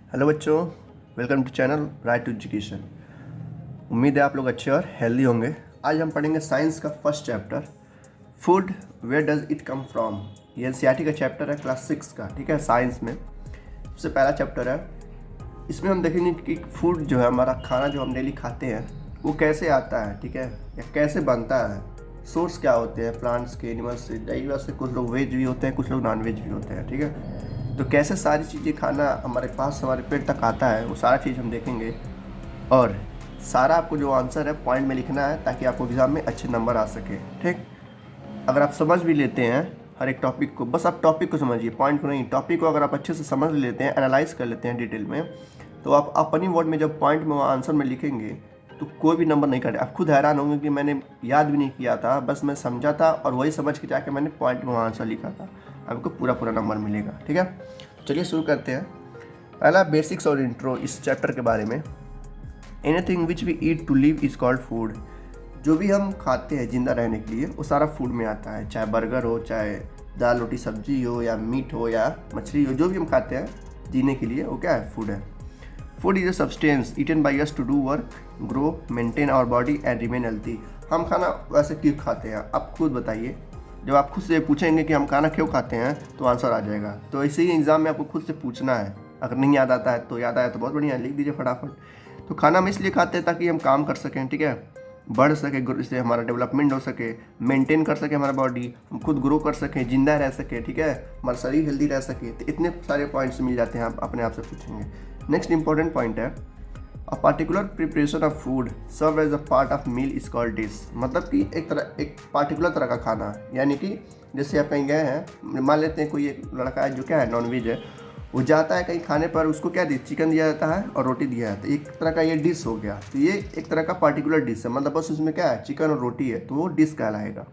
Hello बच्चों, welcome to channel Right to Education. उम्मीद है आप लोग अच्छे और हेल्दी होंगे। आज हम पढ़ेंगे साइंस का first chapter, food where does it come from. ये एनसीईआरटी का चैप्टर है क्लास 6 का, ठीक है। साइंस में सबसे पहला चैप्टर है। इसमें हम देखेंगे कि फूड जो है, हमारा खाना जो हम डेली खाते हैं, वो कैसे आता है, ठीक है, या कैसे बनता है, सोर्स क्या होते हैं, प्लांट्स के, एनिमल्स से, डाइवर्स से। कुछ लोग वेज भी होते हैं, कुछ लोग नॉन वेज भी होते हैं, ठीक है। तो कैसे सारी चीज़ें खाना हमारे पास, हमारे पेट तक आता है, वो सारा चीज़ हम देखेंगे। और सारा आपको जो आंसर है पॉइंट में लिखना है, ताकि आपको एग्ज़ाम में अच्छे नंबर आ सके, ठीक। अगर आप समझ भी लेते हैं हर एक टॉपिक को, बस आप टॉपिक को समझिए, पॉइंट को नहीं। टॉपिक को अगर आप अच्छे से समझ लेते हैं, एनालाइज कर लेते हैं डिटेल में, तो आप अपनी वर्ड में जब पॉइंट में आंसर में लिखेंगे तो कोई भी नंबर नहीं काटे। आप खुद हैरान होंगे कि मैंने याद भी नहीं किया था, बस मैं समझा था और वही समझ के जाके मैंने पॉइंट में आंसर लिखा था। आपको पूरा पूरा नंबर मिलेगा, ठीक है। चलिए शुरू करते हैं। पहला बेसिक्स और इंट्रो इस चैप्टर के बारे में। Anything which we eat to live is called food. जो भी हम खाते हैं जिंदा रहने के लिए, वो सारा फूड में आता है। चाहे बर्गर हो, चाहे दाल रोटी सब्जी हो, या मीट हो, या मछली हो, जो भी हम खाते हैं जीने के लिए, वो क्या है, फूड है। Food is a substance eaten by us to do work, grow, maintain our body and remain healthy. हम खाना वैसे क्यों खाते हैं, आप खुद बताइए। जब आप खुद से पूछेंगे कि हम खाना क्यों खाते हैं, तो आंसर आ जाएगा। तो ऐसे ही एग्जाम में आपको खुद से पूछना है। अगर नहीं याद आता है तो, याद आया तो बहुत बढ़िया, लिख दीजिए फटाफट। तो खाना हम इसलिए खाते हैं ताकि हम काम कर सकें, ठीक है, बढ़ सके, इससे हमारा डेवलपमेंट हो सके, मेंटेन कर सके हमारा बॉडी, हम खुद ग्रो कर सकें, जिंदा रह सके, ठीक है, हमारा शरीर हेल्दी रह सके। तो इतने सारे पॉइंट्स मिल जाते हैं, आप अपने आप से पूछेंगे। नेक्स्ट इंपॉर्टेंट पॉइंट है, a particular preparation of food serve as a part of meal is called dish. मतलब कि एक पार्टिकुलर तरह का खाना, यानी कि जैसे आप कहीं गए हैं, मान लेते हैं कोई एक लड़का है जो क्या है, नॉनवेज है, वो जाता है कहीं खाने पर, उसको क्या चिकन दिया जाता है और रोटी दिया जाता है। एक तरह का ये डिश हो गया। तो ये एक तरह का पार्टिकुलर डिश है, मतलब बस उसमें क्या है, चिकन और रोटी है, तो वो डिश कहलाएगा।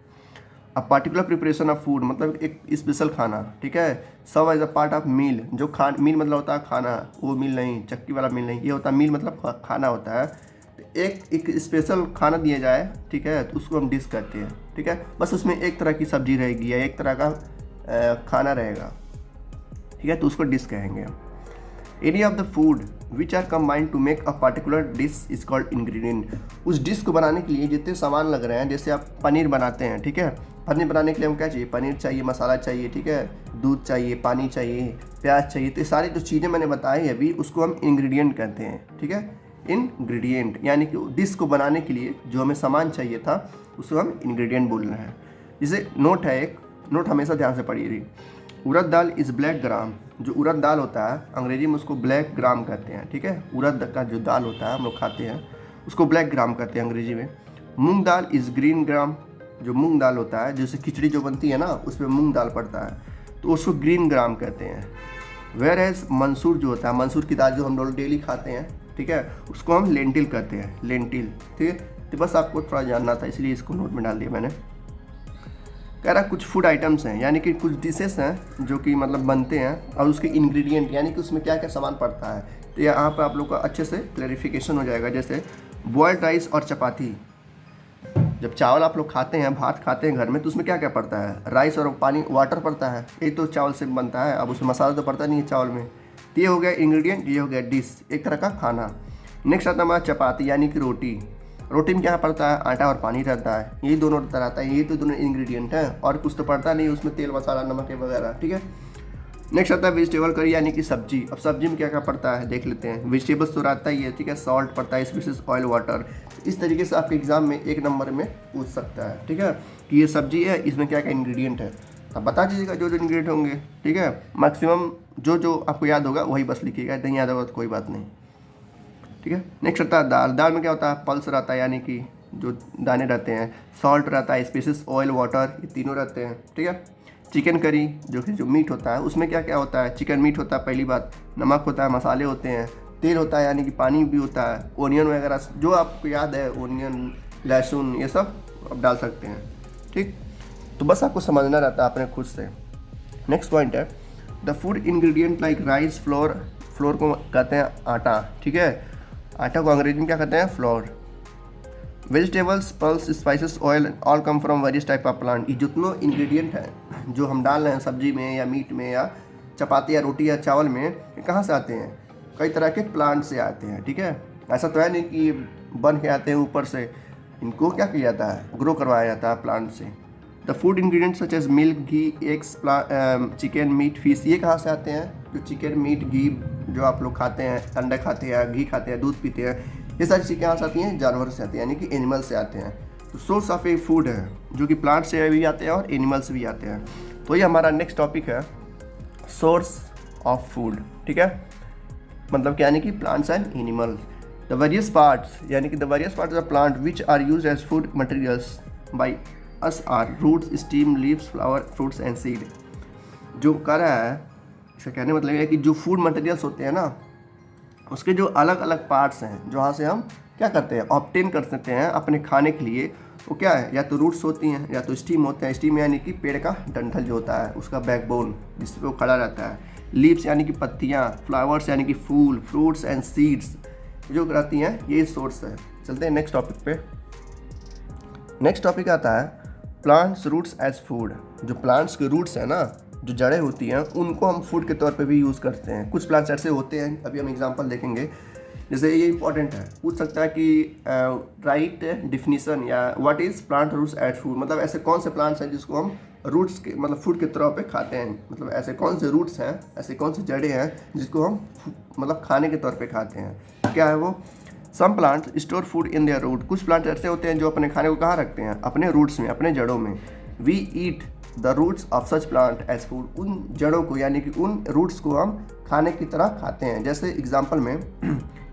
अब पार्टिकुलर प्रिपरेशन ऑफ फूड मतलब एक स्पेशल खाना, ठीक है। Serve as a part of meal. जो मील मतलब होता है खाना, वो मील नहीं, चक्की वाला मील नहीं, ये होता है मील मतलब खाना होता है। तो एक स्पेशल खाना दिया जाए, ठीक है, तो उसको हम डिश कहते हैं, ठीक है। बस उसमें एक तरह की सब्जी रहेगी या एक तरह का खाना रहेगा, ठीक है, तो उसको डिश कहेंगे हम। Any of the food which are combined to make a particular dish is called ingredient. उस डिश को बनाने के लिए जितने सामान लग रहे हैं, जैसे आप पनीर बनाते हैं, ठीक है, पनीर बनाने के लिए हम क्या चाहिए, पनीर चाहिए, मसाला चाहिए, ठीक है, दूध चाहिए, पानी चाहिए, प्याज चाहिए। तो ये सारी जो चीज़ें मैंने बताई अभी, उसको हम इंग्रेडिएंट कहते हैं, ठीक है। इंग्रेडिएंट यानी कि डिश को बनाने के लिए जो हमें सामान चाहिए था, उसको हम इंग्रेडिएंट बोल रहे हैं। जैसे नोट है एक, नोट हमेशा ध्यान से पढ़िए। उड़द दाल इज़ ब्लैक ग्राम। जो उड़द दाल होता है, अंग्रेजी में उसको ब्लैक ग्राम कहते हैं, ठीक है। उड़द का जो दाल होता है हम लोग खाते हैं, उसको ब्लैक ग्राम कहते हैं अंग्रेजी में। मूंग दाल इज़ ग्रीन ग्राम। जो मूंग दाल होता है, जैसे खिचड़ी जो बनती है ना, उसमें मूंग दाल पड़ता है, तो उसको ग्रीन ग्राम कहते हैं। वेयर एज मंसूर जो होता है, मंसूर की दाल जो हम लोग डेली खाते हैं, ठीक है, उसको हम लेंटिल कहते हैं, लेंटिल, ठीक है। तो बस आपको थोड़ा जानना था, इसलिए इसको नोट में डाल दिया मैंने। कह रहा कुछ फूड आइटम्स हैं, यानी कि कुछ डिशेस हैं जो कि मतलब बनते हैं, और उसके इंग्रेडिएंट यानी कि उसमें क्या क्या सामान पड़ता है। तो यहाँ पर आप लोग का अच्छे से क्लैरिफिकेशन हो जाएगा। जैसे बॉयल्ड राइस और चपाती। जब चावल आप लोग खाते हैं, भात खाते हैं घर में, तो उसमें क्या क्या पड़ता है, राइस और पानी, वाटर पड़ता है, ये तो चावल से बनता है। अब उसमें मसाला तो पड़ता नहीं है चावल में। तो ये हो गया इंग्रेडिएंट, ये हो गया डिश, एक तरह का खाना। नेक्स्ट आता है हमारा चपाती, यानी कि रोटी। रोटी में क्या पड़ता है, आटा और पानी रहता है, यही दोनों रहता है, ये तो दोनों इंग्रेडिएंट हैं, और कुछ तो पड़ता नहीं उसमें, तेल मसाला नमक वगैरह, ठीक है। नेक्स्ट आता है वेजिटेबल करी, यानी कि सब्जी। अब सब्जी में क्या क्या पड़ता है देख लेते हैं। वेजिटेबल्स तो रहता ही है, ठीक है, सॉल्ट पड़ता है, स्पाइसेस, ऑयल, वाटर। इस तरीके से आपके एग्जाम में एक नंबर में पूछ सकता है, ठीक है, कि ये सब्जी है, इसमें क्या क्या इंग्रेडिएंट है। अब बता दीजिएगा जो जो इंग्रेडिएंट होंगे, ठीक है। मैक्सिमम जो जो आपको याद होगा वही बस लिखिएगा, नहीं याद होगा तो कोई बात नहीं, ठीक है। नेक्स्ट रहता है दाल। दाल में क्या होता है, पल्स रहता है, यानी कि जो दाने रहते हैं, सॉल्ट रहता है, स्पाइसेस, ऑयल, वाटर, ये तीनों रहते हैं, ठीक है। चिकन करी जो कि जो मीट होता है, उसमें क्या क्या होता है, चिकन मीट होता है, पहली बात, नमक होता है, मसाले होते हैं, तेल होता है, यानी कि पानी भी होता है, ओनियन वगैरह जो आपको याद है, ओनियन, लहसुन, ये सब आप डाल सकते हैं, ठीक। तो बस आपको समझना रहता है अपने खुद से। नेक्स्ट पॉइंट है the food ingredient like rice, floor. Floor को कहते हैं आटा, ठीक है, आटा को अंग्रेजी में क्या कहते हैं, floor. Vegetables, pulse, spices, oil, all come from various type of plant. ये जितनों इंग्रेडिएंट हैं जो हम डाल रहे हैं सब्जी में या मीट में या चपाती या रोटी या चावल में, ये कहाँ से आते हैं, कई तरह के प्लांट से आते हैं, ठीक है। ऐसा तो है नहीं कि बन के आते हैं ऊपर से, इनको क्या किया जाता है, ग्रो करवाया जाता है प्लांट से। The food ingredients such as milk, ghee, eggs, chicken, meat, fish, ये कहाँ से आते हैं? जो चिकन, मीट, घी जो आप लोग खाते हैं, अंडा खाते हैं, घी खाते हैं, दूध पीते हैं, ये सारी चीज़ें कहाँ से आती हैं? जानवर से आती हैं, यानी कि एनिमल से आते हैं। तो सोर्स ऑफ ए फूड है जो कि प्लांट से भी आते हैं और एनिमल से भी आते हैं। तो ये हमारा नेक्स्ट टॉपिक है, सोर्स ऑफ फूड, ठीक है। मतलब क्या, यानी कि plants and animals. The various parts, यानी कि the various parts of plant which are used as food materials by us are roots, stem, leaves, flower, fruits and seed. जो कह रहा है, इसका कहने मतलब है कि जो फूड मटेरियल्स होते हैं ना, उसके जो अलग अलग पार्ट्स हैं जहाँ से हम क्या करते हैं, ऑब्टेन कर सकते हैं अपने खाने के लिए, वो क्या है? या तो रूट्स होती हैं, या तो स्टीम होते हैं। स्टीम यानी कि पेड़ का डंठल जो होता है, उसका बैकबोन जिस पे वो खड़ा रहता है। लीव्स यानी कि पत्तियाँ, फ्लावर्स यानी कि फूल, फ्रूट्स एंड सीड्स जो रहती हैं, ये सोर्स है। चलते हैं नेक्स्ट टॉपिक पे। नेक्स्ट टॉपिक आता है प्लांट्स रूट्स एज फूड। जो प्लांट्स के रूट्स हैं ना, जो जड़ें होती हैं, उनको हम फूड के तौर पे भी यूज़ करते हैं। कुछ प्लांट्स ऐसे होते हैं, अभी हम एग्जांपल देखेंगे। जैसे ये इंपॉर्टेंट है, पूछ सकता है कि राइट डिफिनीसन या what is plant roots as food. मतलब ऐसे कौन से प्लांट्स हैं जिसको हम रूट्स के मतलब फूड के तौर पे खाते हैं। मतलब ऐसे कौन से रूट्स हैं, ऐसे कौन से जड़ें हैं जिसको हम मतलब खाने के तौर पे खाते हैं। क्या है वो? Some plant store food in their root. कुछ प्लांट ऐसे होते हैं जो अपने खाने को कहाँ रखते हैं? अपने रूट्स में, अपने जड़ों में। We eat the roots of such plant as food. उन जड़ों को यानी कि उन रूट्स को हम खाने की तरह खाते हैं। जैसे एग्जाम्पल में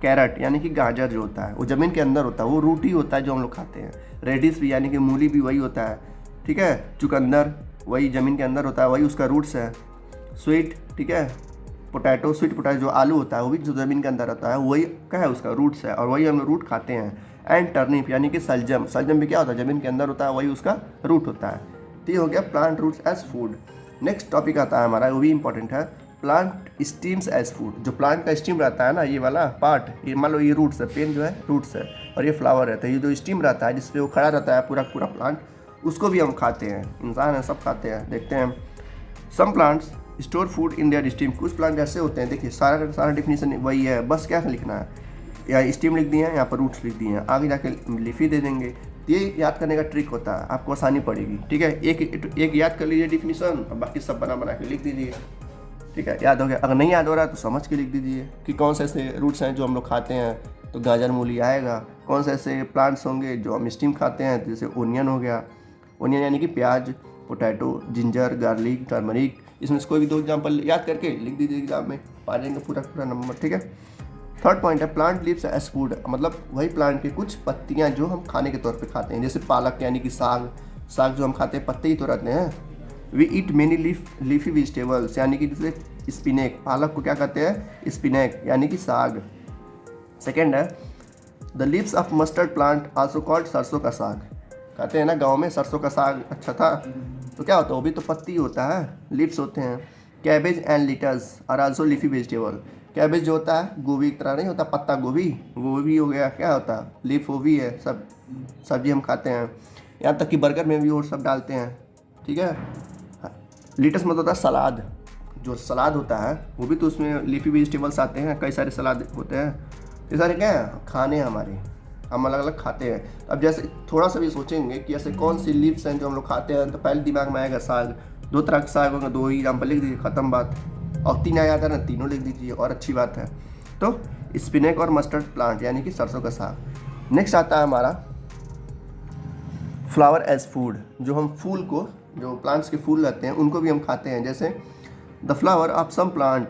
कैरेट यानी कि गाजर जो होता है, वो ज़मीन के अंदर होता है, वो रूट ही होता है जो हम लोग खाते हैं। रेडिस भी यानी कि मूली भी वही होता है, ठीक है। चुकंदर वही ज़मीन के अंदर होता है, वही उसका रूट्स है। स्वीट, ठीक है, पोटैटो, स्वीट पोटैटो जो आलू होता है, वो भी जो ज़मीन के अंदर होता है, वही क्या है? उसका रूट्स है, और वही हम रूट खाते हैं। एंड टर्निप यानी कि सलजम, सलजम भी क्या होता है? ज़मीन के अंदर होता है, वही उसका रूट होता है। तो ये हो गया plant roots as food. Next topic आता है हमारा, वो भी इंपॉर्टेंट है, प्लांट स्टीम्स एज फूड। जो प्लांट का स्टीम रहता है ना, ये वाला पार्ट, ये मान लो ये रूट्स है, पेन जो है रूट्स है, और ये फ्लावर रहता है। ये जो स्टीम रहता है जिसपे वो खड़ा रहता है पूरा पूरा प्लांट, उसको भी हम खाते हैं। इंसान है, सब खाते हैं। देखते हैं, some plants store food in their stem. कुछ प्लांट ऐसे होते हैं, देखिए सारा सारा डिफिनीशन वही है, बस क्या लिखना है, या स्टीम लिख दिए हैं, यहाँ पर रूट्स लिख दिए हैं, आगे जाके लीफी दे देंगे। ये याद करने का ट्रिक होता है, आपको आसानी पड़ेगी, ठीक है। एक याद कर लीजिए डिफिनीशन, और बाकी सब बना बना के लिख दीजिए, ठीक है। याद हो गया? अगर नहीं याद हो रहा है तो समझ के लिख दीजिए कि कौन से ऐसे रूट्स हैं जो हम लोग खाते हैं, तो गाजर मूली आएगा। कौन से ऐसे प्लांट्स होंगे जो हम स्टीम खाते हैं, जैसे ओनियन हो गया, ओनियन यानी कि प्याज, पोटैटो, जिंजर, गार्लिक, टर्मरिक। इसमें से कोई भी 2 एग्जाम्पल याद करके लिख दीजिए, एग्जाम में पा जाएंगे पूरा पूरा नंबर, ठीक है। थर्ड पॉइंट है प्लांट लीव्स एज फूड। मतलब वही प्लांट की कुछ पत्तियां जो हम खाने के तौर पे खाते हैं। जैसे पालक यानी कि साग, साग जो हम खाते हैं पत्ते ही तो रहते हैं। We eat many leafy vegetables, यानी कि जैसे स्पिनेक, पालक को क्या कहते हैं? स्पिनेक यानी कि साग। सेकेंड है the leaves of mustard plant also called, सरसों का साग। कहते हैं ना गाँव में सरसों का साग अच्छा था, तो क्या होता है? वो भी तो पत्ती होता है, लीव्स होते हैं। Cabbage and lettuce are also leafy vegetable. Cabbage जो होता है गोभी की तरह नहीं होता, पत्ता गोभी, वो भी हो गया, क्या होता है? लीफ वो भी है। सब सब्जी हम खाते हैं, यहाँ तक कि बर्गर में भी वो सब डालते हैं, ठीक है। लिटस मतलब होता है सलाद, जो सलाद होता है वो भी तो उसमें लीफी वेजिटेबल्स आते हैं, कई सारे सलाद होते हैं। ये सारे क्या है? खाने हैं हमारे, हम अलग अलग खाते हैं। अब जैसे थोड़ा सा भी सोचेंगे कि ऐसे कौन सी लीव्स हैं जो हम लोग खाते हैं, तो पहले दिमाग में आएगा साग। 2 तरह के साग होंगे, 2 एग्जाम्पल लिख दीजिए, ख़त्म बात। और 3 आ जाता है ना, तीनों लिख दीजिए और अच्छी बात है। तो स्पिनेक और मस्टर्ड प्लांट यानी कि सरसों का साग। नेक्स्ट आता है हमारा फ्लावर एज फूड। जो हम फूल को, जो प्लांट्स के फूल रहते हैं उनको भी हम खाते हैं। जैसे the flower of some plant,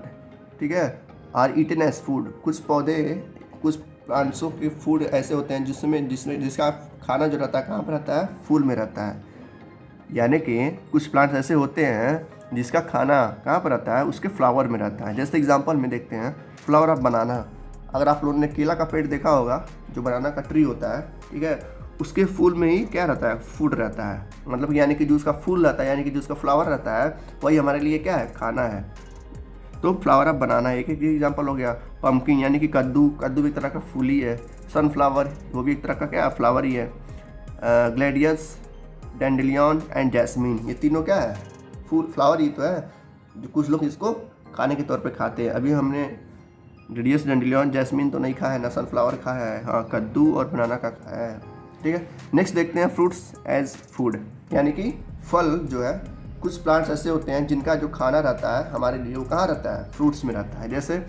ठीक है, आर ईटन एज फूड। कुछ पौधे, कुछ प्लांट्सों के फूड ऐसे होते हैं जिसका खाना जो रहता है कहाँ पर रहता है? फूल में रहता है। यानी कि कुछ प्लांट्स ऐसे होते हैं जिसका खाना कहाँ पर रहता है? उसके फ्लावर में रहता है। जैसे एग्जांपल में देखते हैं, फ्लावर ऑफ बनाना। अगर आप लोगों ने केला का पेड़ देखा होगा, जो बनाना का ट्री होता है, ठीक है, उसके फूल में ही क्या रहता है? फूड रहता है। मतलब यानी कि जो उसका फूल रहता है, यानी कि जो उसका फ्लावर रहता है, वही हमारे लिए क्या है? खाना है। तो फ्लावर ऑफ बनाना एक एग्जांपल हो गया। पम्पकिन यानी कि कद्दू, कद्दू भी एक तरह का फूल ही है। सनफ्लावर वो भी एक तरह का क्या? फ्लावर ही है। ग्लेडियस, डैंडेलियन एंड जैस्मिन, ये तीनों क्या है? फूल, फ्लावर ही तो है, जो कुछ लोग इसको खाने के तौर पे खाते हैं। अभी हमने रेडियस डंडिलियन जैस्मिन तो नहीं खाया है ना, सनफ्लावर खाया है, हाँ कद्दू और बनाना का खाया है। ठीक है, नेक्स्ट देखते हैं फ्रूट्स एज फूड, यानी कि फल जो है, कुछ प्लांट्स ऐसे होते हैं जिनका जो खाना रहता है हमारे लिए वो कहाँ रहता है, फ्रूट्स में रहता है। जैसे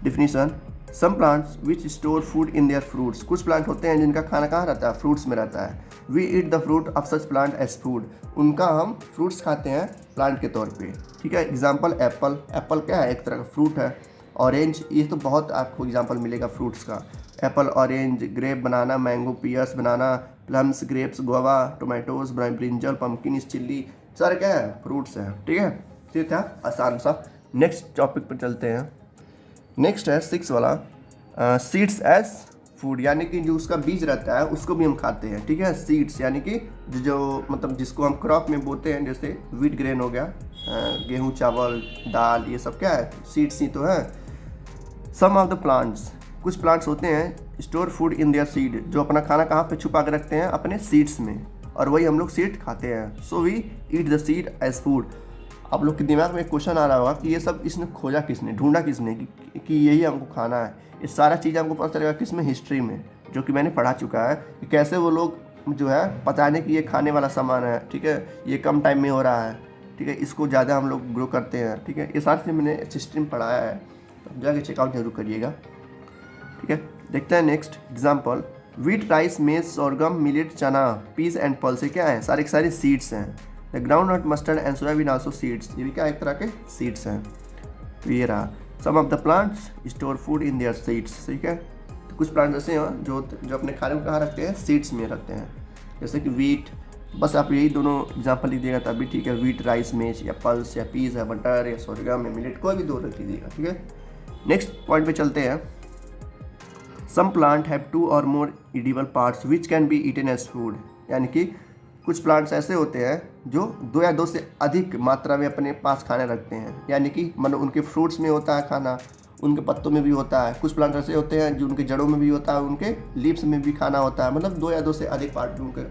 definition, some plants which store food in their fruits, कुछ प्लांट होते हैं जिनका खाना कहाँ रहता है, फ्रूट्स में रहता है। We eat the fruit of such plant as food, उनका हम फ्रूट्स खाते हैं प्लांट के तौर पे। ठीक है, एग्जांपल एप्पल, एप्पल क्या है, एक तरह का फ्रूट है। ऑरेंज, ये तो बहुत आपको एग्जांपल मिलेगा फ्रूट्स का, apple, orange, grape, banana, mango, pears, banana, plums, grapes, guava, tomatoes, brinjal, pumpkin, chilli, सारे क्या है, फ्रूट्स हैं। ठीक है, ये था आसान सा। नेक्स्ट टॉपिक पर चलते हैं। नेक्स्ट है 6 वाला, सीड्स एज फूड, यानी कि जो उसका बीज रहता है उसको भी हम खाते हैं। ठीक है, सीड्स यानी कि जो मतलब जिसको हम क्रॉप में बोते हैं, जैसे व्हीट ग्रेन हो गया, गेहूँ, चावल, दाल, ये सब क्या है, सीड्स ही तो है। सम ऑफ द प्लांट्स, कुछ प्लांट्स होते हैं store food in there seed, जो अपना खाना कहाँ पे छुपा के रखते हैं, अपने सीड्स में, और वही हम लोग सीड खाते हैं। So we eat the seed as food. आप लोग के दिमाग में एक क्वेश्चन आ रहा होगा कि ये सब इसने खोजा किसने, ढूंढा किसने कि यही हमको खाना है। ये सारा चीज़ हमको पता चलेगा किसमें, हिस्ट्री में, जो कि मैंने पढ़ा चुका है कि कैसे वो लोग जो है पताने कि ये खाने वाला सामान है। ठीक है, ये कम टाइम में हो रहा है। ठीक है, इसको ज़्यादा हम लोग ग्रो करते हैं। ठीक है, ये सारी चीज़ मैंने सिस्टम पढ़ाया है, तो जाके चेकआउट जरूर करिएगा। ठीक है, देखते हैं next example. Wheat, rice, maize, sorghum, millet, chana, peas and pulse, ये क्या है, सारे के सारे सीड्स हैं। The groundnut, mustard and soybean also seeds, ये भी क्या एक तरह के सीड्स हैं। तो ये रहा, some of the plants store food in their seeds. ठीक है, तो कुछ प्लांट्स ऐसे हैं जो अपने खाने को कहाँ रखते हैं, सीड्स में रखते हैं। जैसे कि वीट, बस आप यही दोनों एग्जाम्पल लिखिएगा तभी ठीक है, वीट, राइस, मेज, या पल्स, या पीस, या बटर, या सोरगम, या मिलेट, कोई भी दो रख लीजिएगा। ठीक है, नेक्स्ट पॉइंट पे चलते हैं। सम प्लांट हैव 2 और more edible parts which can be eaten as food, यानी कि कुछ प्लांट्स ऐसे होते हैं जो 2 या 2 से अधिक मात्रा में अपने पास खाने रखते हैं, यानी कि मतलब उनके फ्रूट्स में होता है खाना, उनके पत्तों में भी होता है। कुछ प्लांट ऐसे होते हैं जो उनके जड़ों में भी होता है, उनके लीव्स में भी खाना होता है, मतलब 2 या 2 से अधिक पार्ट में उनके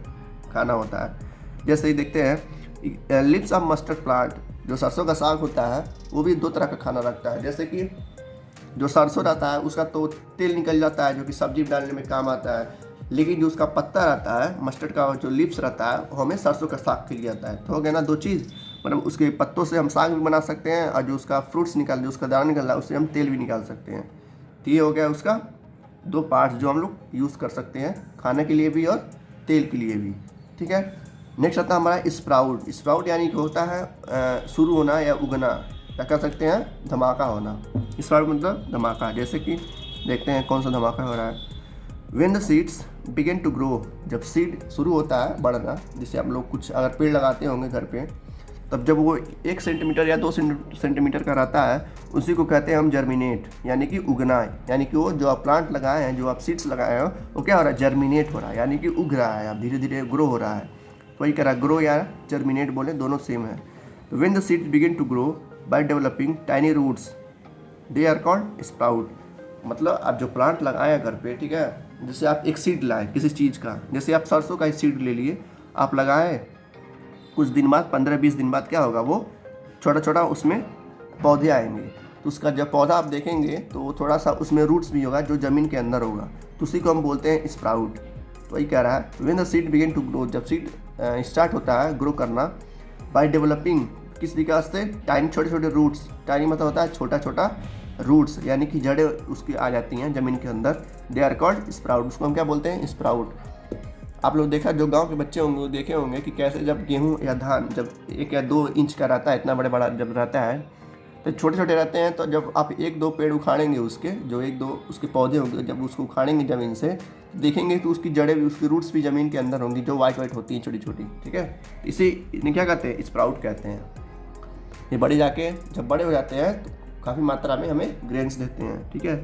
खाना होता है। जैसे ही देखते हैं लिप्स ऑफ मस्टर्ड प्लांट, जो सरसों का साग होता है वो भी 2 तरह का खाना रखता है। जैसे कि जो सरसों रहता है उसका तो तेल निकल जाता है जो कि सब्जी डालने में काम आता है, लेकिन जो उसका पत्ता रहता है, मस्टर्ड का जो लिप्स रहता है, वो हमें सरसों का साग के लिए आता है। तो हो गया ना 2 चीज़, मतलब उसके पत्तों से हम साग भी बना सकते हैं, और जो उसका फ्रूट्स निकल, जो उसका दाना निकल रहा है उससे हम तेल भी निकाल सकते हैं। तो ये हो गया उसका 2 पार्ट्स जो हम लोग यूज़ कर सकते हैं, खाने के लिए भी और तेल के लिए भी। ठीक है, नेक्स्ट आता है हमारा स्प्राउट। स्प्राउट यानी कि होता है शुरू होना या उगना, क्या कह सकते हैं, धमाका होना। स्प्राउट मतलब धमाका। जैसे कि देखते हैं कौन सा धमाका हो रहा है। When the seeds begin to grow, जब सीड शुरू होता है बढ़ना, जैसे आप लोग कुछ अगर पेड़ लगाते होंगे घर पे, तब जब वो 1 सेंटीमीटर या 2 सेंटीमीटर का रहता है, उसी को कहते हैं हम जर्मिनेट, यानी कि उगना। यानी कि वो जो आप प्लांट लगाए हैं, जो आप सीड्स लगाए हैं, वो क्या हो रहा है, जर्मिनेट हो रहा है, यानी कि उग रहा है, अब धीरे धीरे ग्रो हो रहा है। तो वही कह रहा है, ग्रो या जर्मिनेट बोले, दोनों सेम है। तो when the seeds begin to grow by developing tiny roots, they are called sprout। मतलब आप जो प्लांट लगाए हैं घर पे, ठीक है, जैसे आप एक सीड लाए किसी चीज़ का, जैसे आप सरसों का एक सीड ले लिए, आप लगाए, कुछ दिन बाद 15-20 दिन बाद क्या होगा, वो छोटा छोटा उसमें पौधे आएंगे। तो उसका जब पौधा आप देखेंगे तो थोड़ा सा उसमें रूट्स भी होगा जो ज़मीन के अंदर होगा, तो उसी को हम बोलते हैं स्प्राउट। तो वही कह रहा है, when the seed begin to grow, जब सीड स्टार्ट होता है ग्रो करना, बाय डेवलपिंग, किस विकास से, टाइनी, छोटे छोटे रूट्स। टाइनी मतलब होता है छोटा छोटा, रूट्स यानी कि जड़ें उसकी आ जाती हैं ज़मीन के अंदर, दे आर कॉल्ड स्प्राउट। उसको हम क्या बोलते हैं, स्प्राउट। आप लोग देखा, जो गांव के बच्चे होंगे वो देखे होंगे कि कैसे जब गेहूं या धान जब 1 या 2 इंच का रहता है, इतना बड़ा जब रहता है, तो छोटे छोटे रहते हैं, तो जब आप 1-2 पेड़ उखाड़ेंगे उसके, जो 1-2 उसके पौधे होंगे, जब उसको उखाड़ेंगे ज़मीन से, देखेंगे तो उसकी जड़ें भी, उसकी रूट्स भी ज़मीन के अंदर होंगी, जो वाइट होती हैं, छोटी छोटी। ठीक है, इसे इन्हें क्या कहते हैं, स्प्राउट कहते हैं। ये बड़े जाके जब बड़े हो जाते हैं तो काफ़ी मात्रा में हमें ग्रेन्स देते हैं। ठीक है,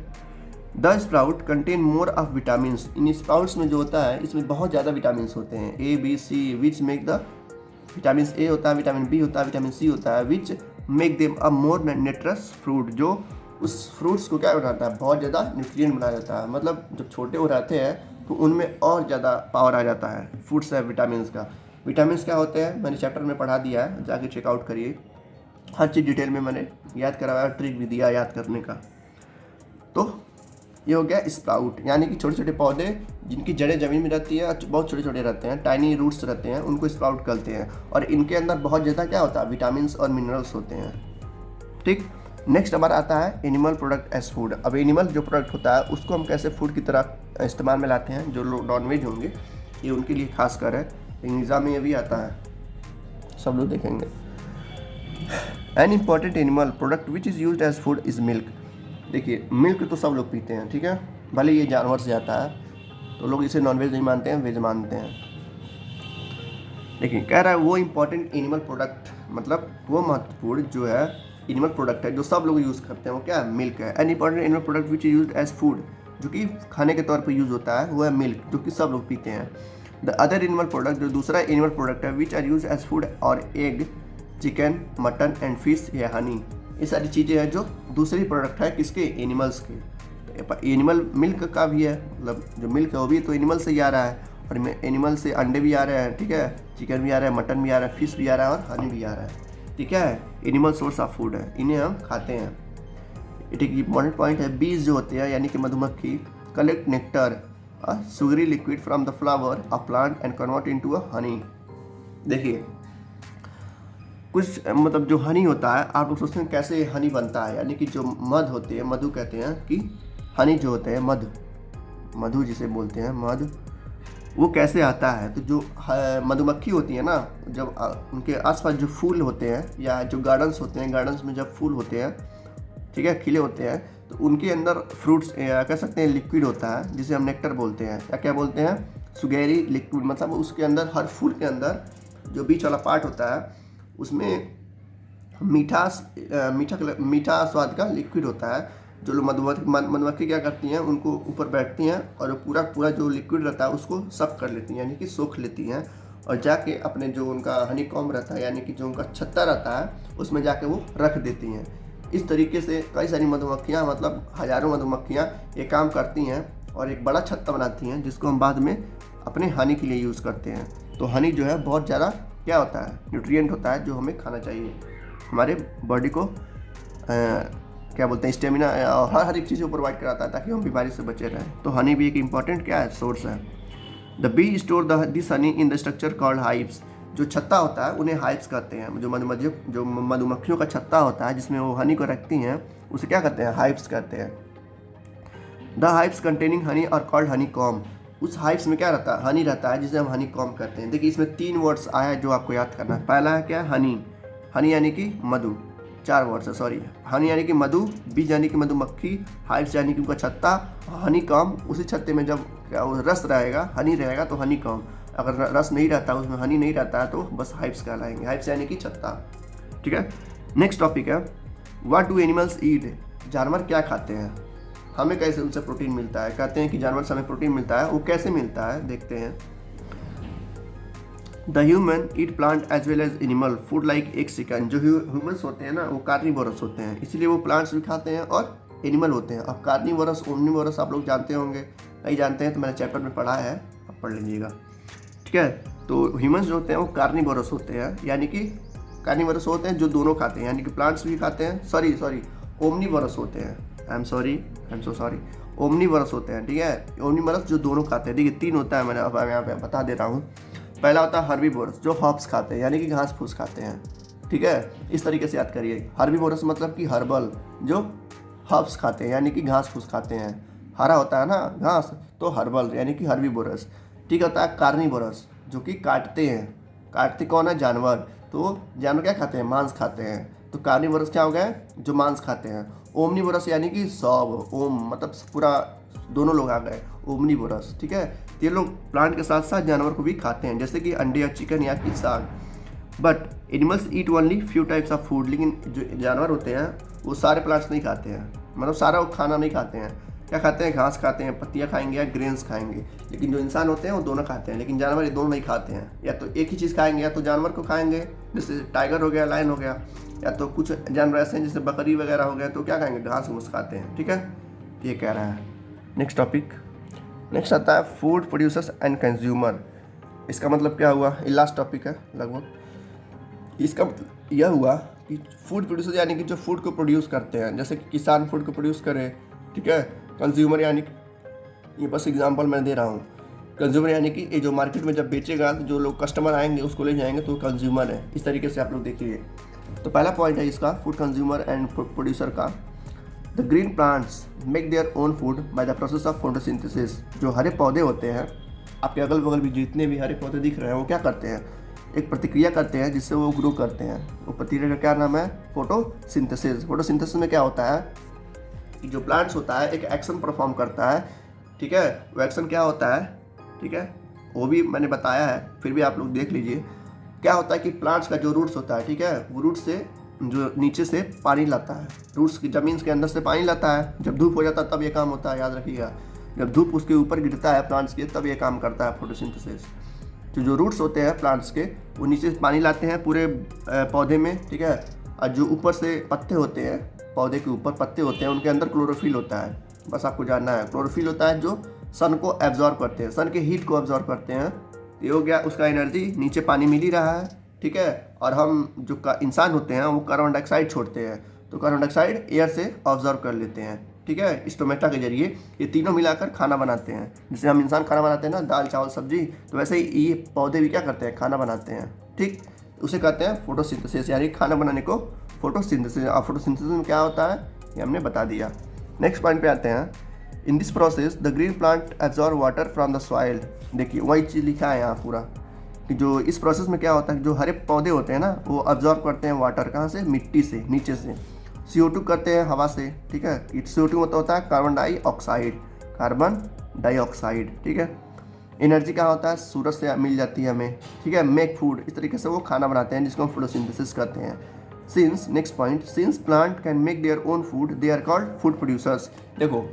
the sprout contain more of vitamins. In sprouts में जो होता है, इसमें बहुत ज़्यादा विटामिन्स होते हैं, A B C, which make the, vitamin A होता है, विटामिन बी होता है, विटामिन सी होता है, which make them a more nutritious fruit, जो उस फ्रूट्स को क्या बनाता है, बहुत ज़्यादा न्यूट्रिएंट बना देता है। मतलब जब छोटे हो रहते हैं तो उनमें और ज़्यादा पावर आ जाता है फ्रूट्स है विटामिन्स का। विटामिन्स क्या होते हैं मैंने चैप्टर में पढ़ा दिया है, जाके चेकआउट करिए, हर चीज़ डिटेल में मैंने याद करवाया, ट्रिक भी दिया याद करने का। तो ये हो गया स्प्राउट, यानी कि छोटे छोटे पौधे जिनकी जड़ें ज़मीन में रहती हैं, बहुत छोटे छोटे रहते हैं, टाइनी रूट्स रहते हैं, उनको स्प्राउट कहते हैं। और इनके अंदर बहुत ज़्यादा क्या होता है, विटामिन और मिनरल्स होते हैं। ठीक, नेक्स्ट हमारा आता है एनिमल प्रोडक्ट एज फूड। अब एनिमल जो प्रोडक्ट होता है उसको हम कैसे फूड की तरह इस्तेमाल में लाते हैं। जो लोग नॉन वेज होंगे ये उनके लिए खास कर है, एग्जाम में ये भी आता है, सब लोग देखेंगे। An important animal product which is used as food is milk. देखिए मिल्क तो सब लोग पीते हैं, ठीक है, भले ये जानवर से आता है, तो लोग इसे नॉन वेज नहीं मानते हैं, वेज मानते हैं। लेकिन कह रहा है वो इम्पॉर्टेंट एनिमल प्रोडक्ट, मतलब वो महत्वपूर्ण जो है एनिमल प्रोडक्ट है जो सब लोग यूज़ करते हैं, वो क्या है, मिल्क है। An important animal product which is used as food, जो कि खाने के तौर पर यूज़ होता है, वो है मिल्क, जो कि सब लोग पीते हैं। द अदर एनिमल प्रोडक्ट, जो दूसरा एनिमल प्रोडक्ट है, which are use as food और egg, chicken, mutton and fish या हनी, ये सारी चीज़ें हैं जो दूसरी प्रोडक्ट है किसके, एनिमल्स के। एनिमल मिल्क का भी है, मतलब जो मिल्क है वो भी तो एनिमल से ही आ रहा है, और एनिमल से अंडे भी आ रहे हैं, ठीक है, चिकन भी आ रहा है, मटन भी आ रहा है, फिश भी आ रहा है और हनी भी आ रहा है, ठीक है। एनिमल सोर्स ऑफ फूड है, इन्हें हम खाते हैं। एक इंपॉर्टेंट पॉइंट है, बीज जो होते हैं यानी कि मधुमक्खी collect nectar sugary liquid from the flower of plant and convert into a honey. देखिए कुछ मतलब जो हनी होता है, आप लोग सोचते हैं कैसे हनी बनता है, यानी कि जो मध होते हैं, मधु कहते हैं कि हनी जो होते हैं, मधु जिसे बोलते हैं मध, वो कैसे आता है। तो जो मधुमक्खी होती है ना, जब उनके आसपास जो फूल होते हैं या जो गार्डन्स होते हैं, गार्डन्स में जब फूल होते हैं, ठीक है, खिले होते हैं, तो उनके अंदर फ्रूट्स कह सकते हैं लिक्विड होता है, जिसे हम नेक्टर बोलते हैं, या क्या बोलते हैं, सुगेरी लिक्विड। मतलब उसके अंदर, हर फूल के अंदर जो बीच वाला पार्ट होता है उसमें मीठा स्वाद का लिक्विड होता है। जो लोग मधुमक्खी क्या करती हैं, उनको ऊपर बैठती हैं और पूरा जो लिक्विड रहता है उसको सक कर लेती हैं, यानी कि सोख लेती हैं, और जाके अपने जो उनका हनी कॉम्ब रहता है, यानी कि जो उनका छत्ता रहता है, उसमें जाके वो रख देती हैं। इस तरीके से कई सारी मधुमक्खियाँ, मतलब हज़ारों मधुमक्खियाँ ये काम करती हैं और एक बड़ा छत्ता बनाती हैं, जिसको हम बाद में अपने हनी के लिए यूज़ करते हैं। तो हनी जो है बहुत ज़्यादा क्या होता है, न्यूट्रिएंट होता है, जो हमें खाना चाहिए हमारे बॉडी को क्या बोलते हैं, स्टेमिना और हर एक चीज़ को प्रोवाइड कराता है, ताकि हम बीमारी से बचे रहें। तो हनी भी एक इम्पॉर्टेंट क्या है, सोर्स है। The B store this Honey in the structure called hives. जो छत्ता होता है उन्हें हाइव्स कहते हैं। जो मधुमक्खियों का छत्ता होता है जिसमें वो हनी को रखती हैं, उसे क्या कहते हैं, हाइव्स कहते हैं। द हाइव्स कंटेनिंग हनी और कॉल्ड हनी कॉम। उस हाइव्स में क्या रहता है, हनी रहता है, जिसे हम हनी कॉम कहते हैं। देखिए इसमें 3 वर्ड्स आया है जो आपको याद करना है। पहला है क्या, हनी, हनी यानी कि मधु, 4 वर्ड्स है, सॉरी, हनी यानी कि मधु, बीज यानी कि मधुमक्खी, हाइव्स यानी कि उनका छत्ता, हनी कॉम, उसी छत्ते में जब रस रहेगा, हनी रहेगा तो हनी कॉम। अगर रस नहीं रहता, उसमें हनी नहीं रहता है, तो बस हाइव्स कहलाएंगे। हाइव्स यानी कि छत्ता, ठीक है। नेक्स्ट टॉपिक है, व्हाट डू एनिमल्स ईट। जानवर क्या खाते हैं, हमें कैसे उनसे प्रोटीन मिलता है। कहते हैं कि जानवर से हमें प्रोटीन मिलता है, वो कैसे मिलता है देखते हैं। The human eat plant as well as animal food like egg, chicken. जो ह्यूमन्स होते हैं ना, वो कार्निवोरस होते हैं, इसलिए वो प्लांट्स भी खाते हैं और एनिमल होते हैं। अब कार्निवोरस ओमनिवोरस आप लोग जानते होंगे, नहीं जानते हैं तो मैंने चैप्टर में पढ़ा है, आप पढ़ लीजिएगा, ठीक है। तो ह्यूमन्स जो होते हैं वो कार्निवोरस होते हैं, यानी कि कार्निवोरस होते हैं जो दोनों खाते हैं, यानी कि प्लांट्स भी खाते हैं, सॉरी ओमनिवोरस होते हैं, I am so sorry, omnivorous होते हैं, ठीक है। ओमनिवोरस जो दोनों खाते हैं, देखिए 3 होता है, मैंने अब यहाँ पे बता दे रहा हूँ। पहला होता है हर्बीवोरस, जो हर्ब्स खाते हैं, यानी कि घास फूस खाते हैं, ठीक है। इस तरीके से याद करिए, हर्बीवोरस मतलब कि हर्बल, जो हर्ब्स खाते हैं, यानी कि घास फूस खाते हैं। हरा होता है ना घास, तो हर्बल यानी कि हर्बीवोरस। ठीक होता है कार्निवोरस, जो कि काटते हैं। काटते कौन है, जानवर। तो जानवर क्या खाते हैं, मांस खाते हैं। तो कार्निवोरस क्या हो गए, जो मांस खाते हैं। ओमनिवोरस यानी कि सब, ओम मतलब पूरा, दोनों लोग आ गए, ओमनिवोरस, ठीक है। ये लोग प्लांट के साथ साथ जानवर को भी खाते हैं, जैसे कि अंडे या चिकन या कि साग। But animals eat only few types of food. लेकिन जो जानवर होते हैं वो सारे प्लांट्स नहीं खाते हैं, मतलब सारा वो खाना नहीं खाते हैं। क्या खाते हैं, घास खाते हैं, पत्तियाँ खाएंगे या ग्रेन्स खाएंगे। लेकिन जो इंसान होते हैं वो दोनों खाते हैं, लेकिन जानवर ये दोनों नहीं खाते हैं। या तो एक ही चीज़ खाएंगे, या तो जानवर को खाएंगे, जैसे टाइगर हो गया, लायन हो गया, या तो कुछ जानवर ऐसे हैं जैसे बकरी वगैरह हो गया, तो क्या खाएंगे, घास घूस खाते हैं, ठीक है। ये कह रहा है। नेक्स्ट टॉपिक, नेक्स्ट आता है फूड प्रोड्यूसर्स एंड कंज्यूमर। इसका मतलब क्या हुआ, ये लास्ट टॉपिक है लगभग। इसका मतलब यह हुआ कि फूड प्रोड्यूसर यानी कि जो फूड को प्रोड्यूस करते हैं, जैसे कि किसान फूड को प्रोड्यूस करे, ठीक है। कंज्यूमर यानी ये बस एग्जांपल मैं दे रहा हूँ। कंज्यूमर यानी कि ये जो मार्केट में जब बेचेगा तो जो लोग कस्टमर आएंगे उसको ले जाएंगे तो कंज्यूमर है। इस तरीके से आप लोग देखिए। तो पहला पॉइंट है इसका food consumer and food producer का। The green plants make their own food by the process of photosynthesis. जो हरे पौधे होते हैं, आपके अगल बगल भी जितने भी हरे पौधे दिख रहे हैं, वो क्या करते हैं, एक प्रतिक्रिया करते हैं जिससे वो ग्रो करते हैं। वो प्रतिक्रिया का क्या नाम है, फोटोसिंथेसिस। फोटोसिंथेसिस में क्या होता है कि जो प्लांट्स होता है एक एक्शन परफॉर्म करता है, ठीक है। वो एक्शन क्या होता है, ठीक है, वो भी मैंने बताया है, फिर भी आप लोग देख लीजिए। क्या होता है कि प्लांट्स का जो रूट्स होता है, ठीक है, वो रूट से जो नीचे से पानी लाता है, रूट्स की ज़मीन के अंदर से पानी लाता है। जब धूप हो जाता है तब ये काम होता है, याद रखिएगा। जब धूप उसके ऊपर गिरता है प्लांट्स के, तब ये काम करता है फोटोसिंथेसिस। तो जो रूट्स होते हैं प्लांट्स के, वो नीचे से पानी लाते हैं पूरे पौधे में, ठीक है। और जो ऊपर से पत्ते होते हैं, पौधे के ऊपर पत्ते होते हैं, उनके अंदर क्लोरोफिल होता है। बस आपको जानना है, क्लोरोफिल होता है जो सन को एब्जॉर्ब करते हैं, सन के हीट को एब्जॉर्ब करते हैं। ये हो गया उसका एनर्जी, नीचे पानी मिल ही रहा है, ठीक है। और हम जो इंसान होते हैं वो कार्बन डाइऑक्साइड छोड़ते हैं, तो कार्बन डाइऑक्साइड एयर से ऑब्जर्व कर लेते हैं, ठीक है, स्टोमेटा के जरिए। ये तीनों मिलाकर खाना बनाते हैं। जैसे हम इंसान खाना बनाते हैं ना, दाल चावल सब्जी, तो वैसे ही ये पौधे भी क्या करते हैं, खाना बनाते हैं, ठीक। उसे कहते हैं फोटोसिंथेसिस, यानी खाना बनाने को फोटोसिंथेसिस। और फोटोसिंथेसिस में क्या होता है ये हमने बता दिया। नेक्स्ट पॉइंट पे आते हैं। In this process the green plant absorb water from the soil. देखिए वही चीज़ लिखा है यहाँ पूरा कि जो इस प्रोसेस में क्या होता है, जो हरे पौधे होते हैं ना, वो अब्जॉर्ब करते हैं वाटर, कहाँ से, मिट्टी से, नीचे से। CO2 करते हैं हवा से, ठीक है। CO2 मतलब होता है कार्बन डाइऑक्साइड, कार्बन डाइऑक्साइड, ठीक है। एनर्जी क्या होता है, सूरज से मिल जाती है हमें, ठीक है। मेक फूड, इस तरीके से वो खाना बनाते हैं जिसको हम फोटोसिंथेसिस कहते हैं। Since, next point, since plant can make their own food they are called food producers. देखो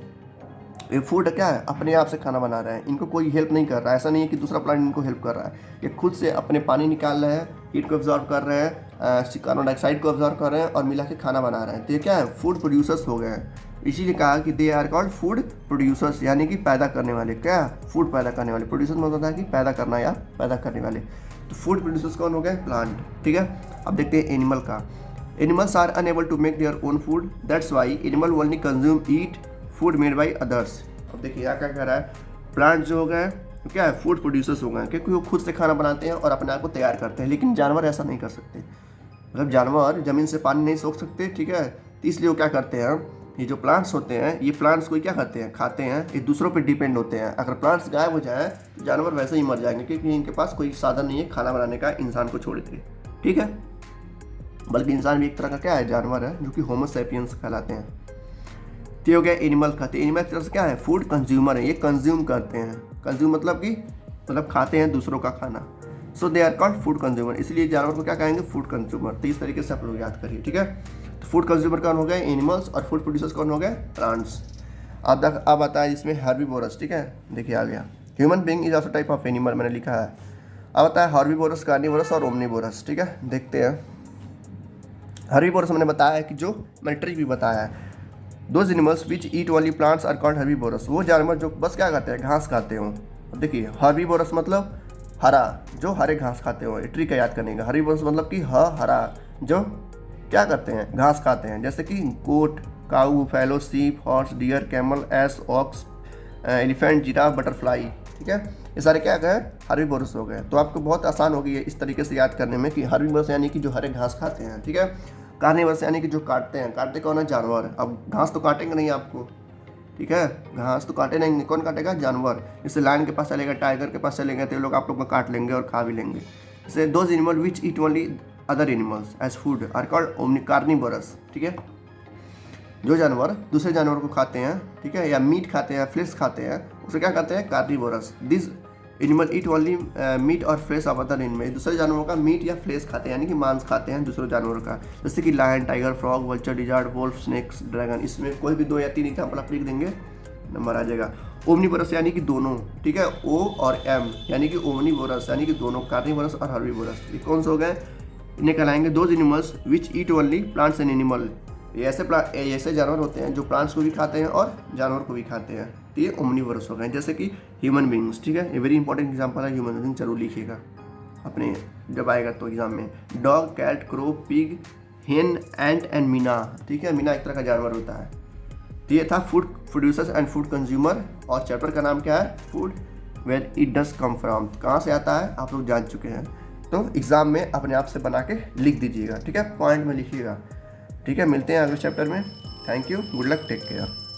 ये फूड क्या है, अपने आप से खाना बना रहे हैं, इनको कोई हेल्प नहीं कर रहा है। ऐसा नहीं है कि दूसरा प्लांट इनको हेल्प कर रहा है, ये खुद से अपने पानी निकाल रहे हैं, हीट को एब्जॉर्ब कर रहे हैं, कार्बन डाइऑक्साइड को एब्जॉर्ब कर रहे हैं और मिला के खाना बना रहे हैं। तो ये क्या है, फूड प्रोड्यूसर्स हो गए हैं। इसीलिए कहा कि they are called food producers, यानी कि पैदा करने वाले। क्या, फूड पैदा करने वाले। प्रोड्यूसर मतलब होता है कि पैदा करना या पैदा करने वाले। तो फूड प्रोड्यूसर्स कौन हो गए, प्लांट, ठीक है। अब देखते हैं एनिमल का। Animals are unable to make their own food, that's why animal only consume eat food made by others. अब देखिए यहाँ क्या कह रहा है, प्लांट जो हो गए तो क्या है, फूड प्रोड्यूसर्स हो गए, क्योंकि वो खुद से खाना बनाते हैं और अपने आप को तैयार करते हैं। लेकिन जानवर ऐसा नहीं कर सकते, मतलब जानवर ज़मीन से पानी नहीं सोख सकते, ठीक है। तो इसलिए वो क्या करते हैं, ये जो प्लांट्स होते हैं, ये प्लांट्स को क्या करते हैं, खाते हैं, ये दूसरों पे डिपेंड होते हैं। अगर प्लांट्स गायब हो जाए तो जानवर वैसे ही मर जाएंगे, क्योंकि इनके पास कोई साधन नहीं है खाना बनाने का इंसान को छोड़ के, ठीक है। बल्कि इंसान भी एक तरह का क्या है, जानवर है, जो कि होमो सैपियंस कहलाते हैं। तो हो गया एनिमल खाते। एनिमल की तरफ से क्या है, फूड कंज्यूमर है, ये कंज्यूम करते हैं। कंज्यूम मतलब कि मतलब खाते हैं दूसरों का खाना। So they are called food consumer, इसलिए जानवर को क्या कहेंगे, फूड कंज्यूमर। तो इस तरीके से आप लोग याद करिए, ठीक है। तो फूड कंज्यूमर कौन हो गए, एनिमल्स, और फूड प्रोड्यूसर्स कौन हो गए, प्लांट्स। अब आता है इसमें हर्बीवोरस, ठीक है। देखिए आ गया, human being is also type of animal, मैंने लिखा है। अब आता है हर्बीवोरस, कार्निवोरस और ओमनीवोरस, ठीक है। देखते हैं। हर्बीवोरस मैंने बताया है कि जो मैंने ट्रिक भी बताया है, those animals which eat only plants are called herbivorous. वो जानवर जो बस क्या खाते हैं, घास खाते हो। अब देखिए हर्बीवोरस मतलब हरा, जो हरे घास खाते हो। ट्रिक है याद करने का। हर्बीवोरस मतलब कि हरा, जो क्या करते हैं, घास खाते हैं, जैसे कि गोट, cow, fallow, sheep, horse, deer, camel, ass, ox, elephant, giraffe, butterfly, ठीक है। ये सारे क्या गए, हर्बीवोरस हो गए। तो आपको बहुत आसान होगी है इस तरीके से याद करने में कि हर्बीवोरस यानी कि जो हरे घास खाते हैं, ठीक है। कार्निवोरस यानी कि जो काटते हैं, काटते कौन है, जानवर। अब घास तो काटेंगे नहीं आपको, ठीक है, घास तो काटे नहीं, कौन काटेगा, जानवर। जैसे लायन के पास चलेगा, टाइगर के पास चलेंगे, तो ये लोग आप लोग को काट लेंगे और खा भी लेंगे। जैसे those animal which eat only other animals as food are called carnivorous, ठीक है। जो जानवर दूसरे जानवर को खाते हैं, ठीक है, या मीट खाते हैं, फ्लेश खाते हैं, उसे क्या कहते हैं, carnivorous. This animal eat only meat और फ्लेश ऑफ अदर एनिमल। दूसरे जानवरों का मीट या फ्लेश खाते हैं, यानी कि मांस खाते हैं दूसरे जानवरों का। जैसे कि lion, tiger, frog, vulture, lizard, wolf, snakes, dragon. इसमें कोई भी 2 या 3 एग्जाम्पल आप लिख देंगे, नंबर आ जाएगा। ओमनीवोरस यानी कि दोनों, ठीक है, ओ और एम, यानी कि ओमनीवोरस यानी कि दोनों, कार्निवोरस और हर्बीवोरस। ये कौन से हो गए, इन्हें कहलाएंगे those animals which eat only plants and animal. ये ऐसे जानवर होते हैं जो प्लांट्स को भी खाते हैं और जानवर को भी खाते हैं। तो ये ओमनीवोरस हो गए। जैसे कि ह्यूमन बींग्स, ठीक है, ये वेरी इंपॉर्टेंट एग्जाम्पल है, ह्यूमन बींग जरूर लिखिएगा अपने जब आएगा तो एग्जाम में। डॉग, कैट, क्रो, पिग, हेन, एंट एंड मीना, ठीक है। मीना एक तरह का जानवर होता है, तो ये था food producers and food consumer, और चैप्टर का नाम क्या है, food where it does come from. कहाँ से आता है आप लोग जान चुके हैं, तो एग्ज़ाम में अपने आप से बना के लिख दीजिएगा, ठीक है, पॉइंट में लिखिएगा। ठीक है, मिलते हैं अगले चैप्टर में। Thank you, good luck, take care.